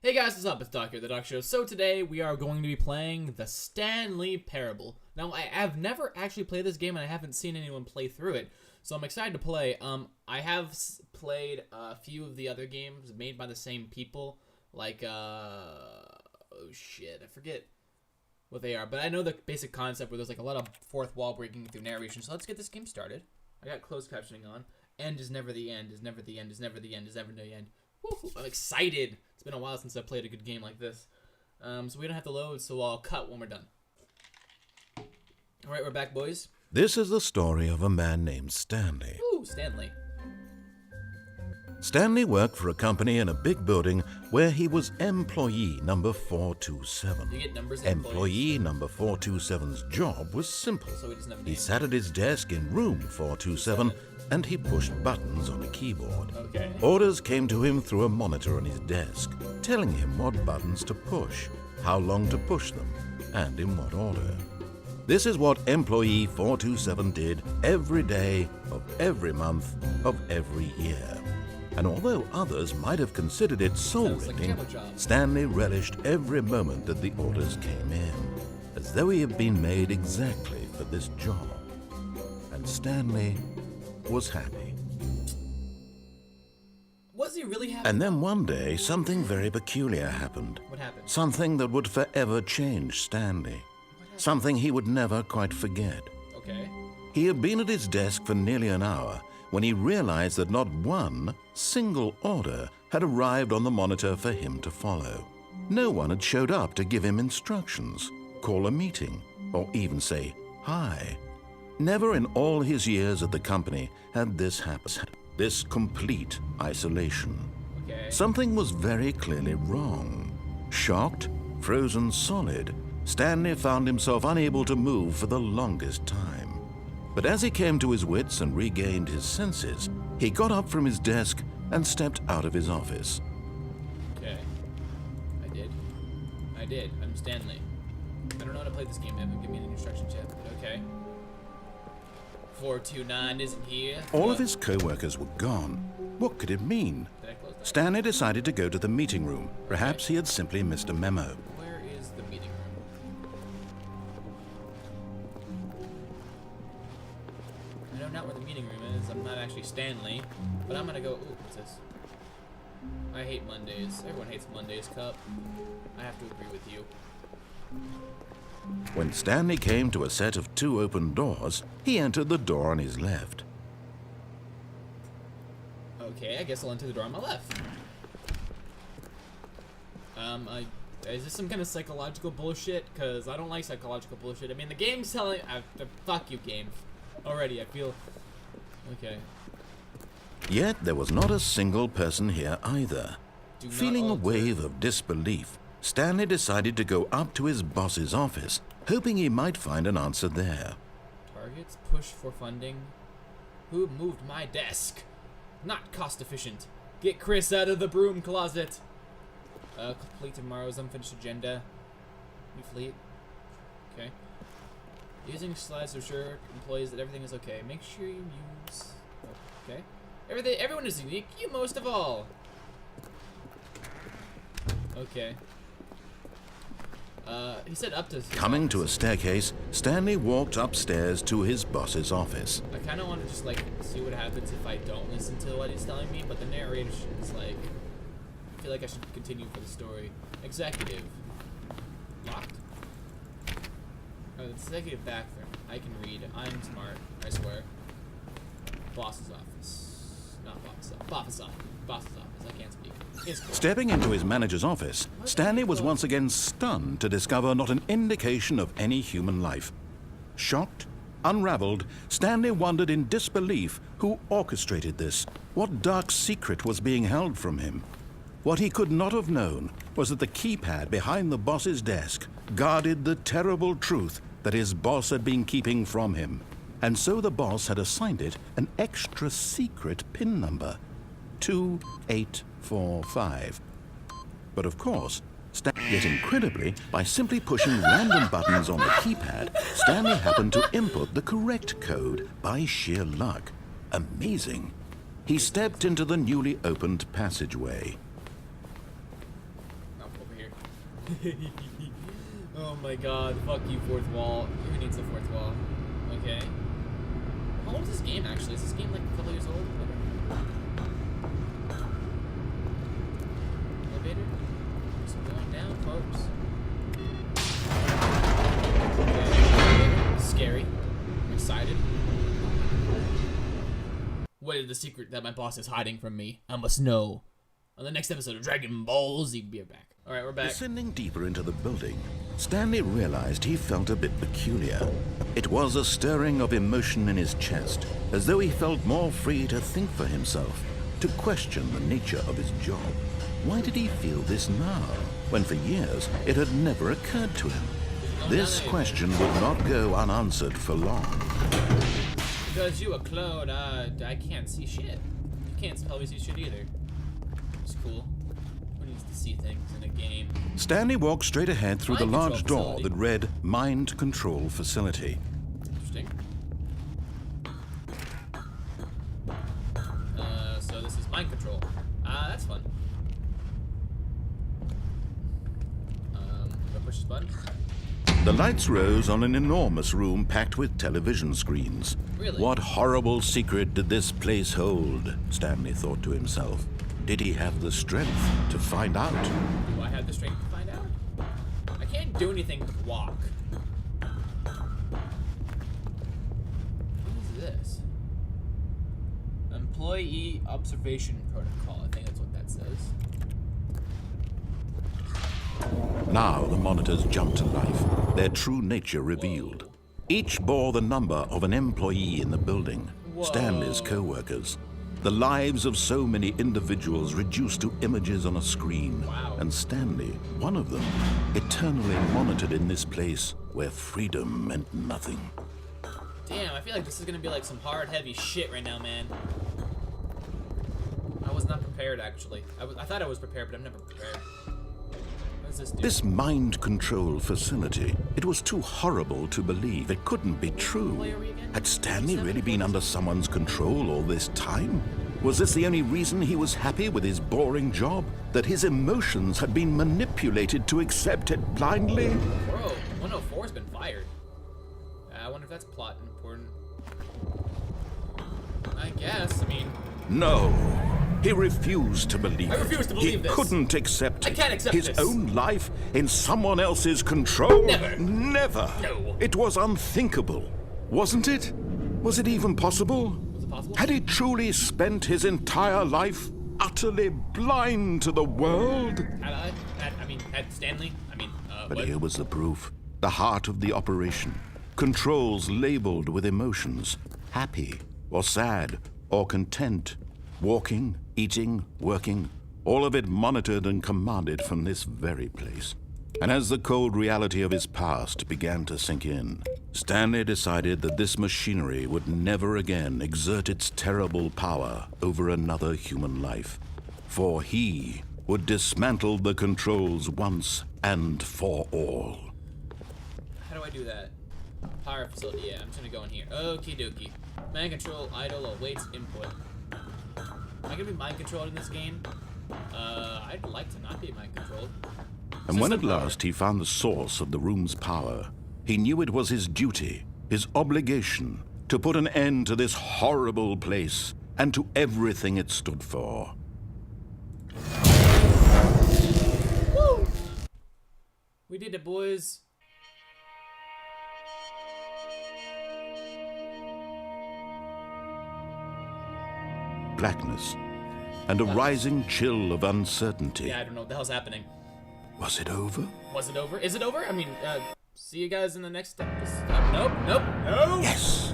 Hey guys, what's up? It's Doc here, TheDocShow. So today we are going to be playing the Stanley Parable. Now, I have never actually played this game and I haven't seen anyone play through it, so I'm excited to play. I have played a few of the other games made by the same people, like, oh shit, I forget what they are, but I know the basic concept where there's like a lot of fourth wall breaking through narration, so let's get this game started. I got closed captioning on. End is never the end, is never the end, is never the end, is never the end. Woo-hoo, I'm excited. It's been a while since I played a good game like this. So we don't have to load, so I'll cut when we're done. Alright, we're back, boys. This is the story of a man named Stanley. Ooh, Stanley. Stanley worked for a company in a big building where he was employee number 427. You get numbers of Employee number 427's job was simple. So he doesn't have a He name. sat at his desk in room 427 and he pushed buttons on a keyboard. Okay. Orders came to him through a monitor on his desk, telling him what buttons to push, how long to push them, and in what order. This is what employee 427 did every day of every month of every year. And although others might have considered it soul-rending, Sounds like a job. Stanley relished every moment that the orders came in, as though he had been made exactly for this job. And Stanley was happy. Was he really happy? And then one day, something very peculiar happened. What happened? Something that would forever change Stanley. Something he would never quite forget. Okay. He had been at his desk for nearly an hour when he realized that not one single order had arrived on the monitor for him to follow. No one had showed up to give him instructions, call a meeting, or even say hi. Never in all his years at the company had this happened. This complete isolation. Okay. Something was very clearly wrong. Shocked, frozen solid, Stanley found himself unable to move for the longest time. But as he came to his wits and regained his senses, he got up from his desk and stepped out of his office. Okay. I did. I'm Stanley. I don't know how to play this game. They haven't given me any instructions yet, but okay. 429 isn't here. All of his co-workers were gone. What could it mean? Did I close that? Stanley decided to go to the meeting room. Perhaps he had simply missed a memo. Where is the meeting room? I know not where the meeting room is. I'm not actually Stanley, but I'm gonna go. Ooh, what's this? I hate Mondays. Everyone hates Mondays, Cup. I have to agree with you. When Stanley came to a set of two open doors, he entered the door on his left. Okay, I guess I'll enter the door on my left. Is this some kind of psychological bullshit? Because I don't like psychological bullshit. I mean, the game's telling... fuck you, game. Already, I feel... Okay. Yet there was not a single person here either. Do not Feeling a alter. wave of disbelief, Stanley decided to go up to his boss's office, hoping he might find an answer there. Targets, push for funding. Who moved my desk? Not cost efficient. Get Chris out of the broom closet. Complete tomorrow's unfinished agenda. New fleet. Okay. Using slides to assure employees that everything is okay. Make sure you use... Okay. Everyone is unique. You most of all. Okay. He said up to... Coming to a staircase, Stanley walked upstairs to his boss's office. I kind of want to just, like, see what happens if I don't listen to what he's telling me, but the narration is, like... I feel like I should continue for the story. Executive. Locked? Oh, executive bathroom. I can read. I'm smart, I swear. Boss's office. Not boss's office. Boss's office. Boss's office. I can't speak. It's cool. Stepping into his manager's office, Stanley was once again stunned to discover not an indication of any human life. Shocked, unraveled, Stanley wondered in disbelief who orchestrated this, what dark secret was being held from him. What he could not have known was that the keypad behind the boss's desk guarded the terrible truth that his boss had been keeping from him. And so the boss had assigned it an extra secret PIN number, 2845. But of course, yet incredibly, by simply pushing random buttons on the keypad, Stanley happened to input the correct code by sheer luck. Amazing. He stepped into the newly opened passageway. Oh my god, fuck you, fourth wall. Who needs a fourth wall? Okay. How old is this game actually? Is this game like a couple years old? Elevator? Just going down, folks. Okay. Scary. I'm excited. What is the secret that my boss is hiding from me? I must know. On the next episode of Dragon Ball Z, be back. Alright, we're back. Descending deeper into the building, Stanley realized he felt a bit peculiar. It was a stirring of emotion in his chest, as though he felt more free to think for himself, to question the nature of his job. Why did he feel this now, when for years it had never occurred to him? This question would not go unanswered for long. Because you a clone, I can't see shit. You can't probably see shit either. It's cool. Who needs to see things in a game? Stanley walked straight ahead through the Mind large control door facility. that read Mind Control Facility. Interesting. So this is mind control. That's fun. Do I push this button? The lights rose on an enormous room packed with television screens. Really? What horrible secret did this place hold? Stanley thought to himself. Did he have the strength to find out? Do I have the strength to find out? I can't do anything but walk. What is this? Employee observation protocol. I think that's what that says. Now the monitors jumped to life, their true nature revealed. Each bore the number of an employee in the building, Stanley's co-workers. The lives of so many individuals reduced to images on a screen. Wow. And Stanley, one of them, eternally monitored in this place where freedom meant nothing. Damn, I feel like this is gonna be like some hard, heavy shit right now, man. I was not prepared, actually. I thought I was prepared, but I'm never prepared. What does this do? This mind control facility, it was too horrible to believe. It couldn't be true. Where are we again? Had Stanley really been under someone's control all this time? Was this the only reason he was happy with his boring job? That his emotions had been manipulated to accept it blindly? Bro, 104's been fired. I wonder if that's plot important. I guess, I mean... No. He refused to believe I refuse to believe he this. couldn't accept I it. can't accept his this. own life in someone else's control? Never. Never. No. It was unthinkable, wasn't it? Was it even possible? Was it possible? Had he truly spent his entire life utterly blind to the world? Had Stanley? But what? here was the proof. The heart of the operation. Controls labeled with emotions. Happy, or sad, or content. Walking, eating, working. All of it monitored and commanded from this very place. And as the cold reality of his past began to sink in, Stanley decided that this machinery would never again exert its terrible power over another human life. For he would dismantle the controls once and for all. How do I do that? Power facility, yeah, I'm just gonna go in here. Okie dokie. Mind control, idle, awaits input. Am I gonna be mind controlled in this game? I'd like to not be mind controlled. And when at last he found the source of the room's power, he knew it was his duty, his obligation, to put an end to this horrible place and to everything it stood for. Woo! We did it, boys. Blackness and a rising chill of uncertainty. Yeah, I don't know what the hell's happening. Was it over? Was it over? Is it over? See you guys in the next episode. Nope. No! Yes!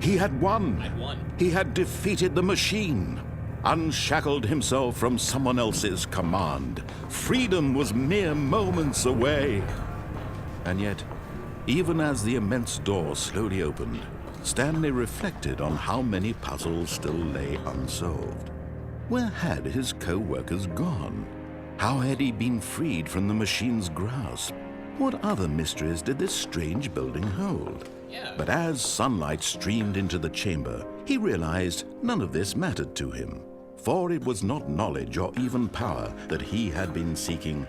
He had won. I'd won. He had defeated the machine, unshackled himself from someone else's command. Freedom was mere moments away. And yet, even as the immense door slowly opened, Stanley reflected on how many puzzles still lay unsolved. Where had his co-workers gone? How had he been freed from the machine's grasp? What other mysteries did this strange building hold? Yeah. But as sunlight streamed into the chamber, he realized none of this mattered to him. For it was not knowledge or even power that he had been seeking.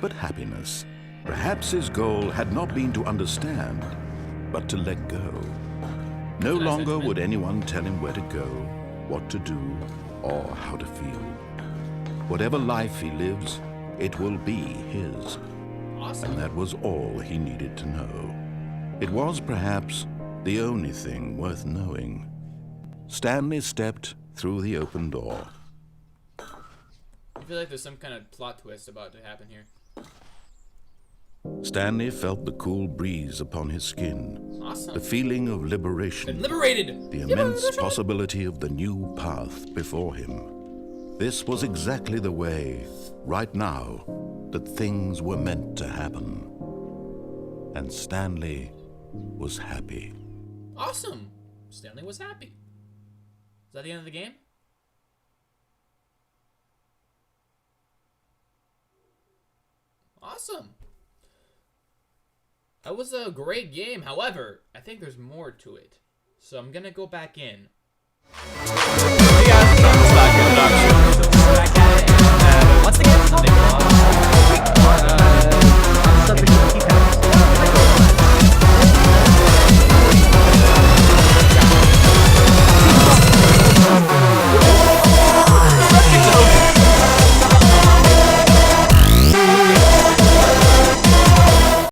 but happiness. Perhaps his goal had not been to understand, but to let go. No longer would anyone tell him where to go, what to do, or how to feel. Whatever life he lives, it will be his. Awesome. And that was all he needed to know. It was perhaps the only thing worth knowing. Stanley stepped through the open door. I feel like there's some kind of plot twist about to happen here. Stanley felt the cool breeze upon his skin. Awesome. The feeling of liberation. Been liberated! The immense possibility of the new path before him. This was exactly the way, right now, that things were meant to happen. And Stanley was happy. Awesome! Stanley was happy. Is that the end of the game? Awesome. That was a great game. However, I think there's more to it. So I'm gonna go back in.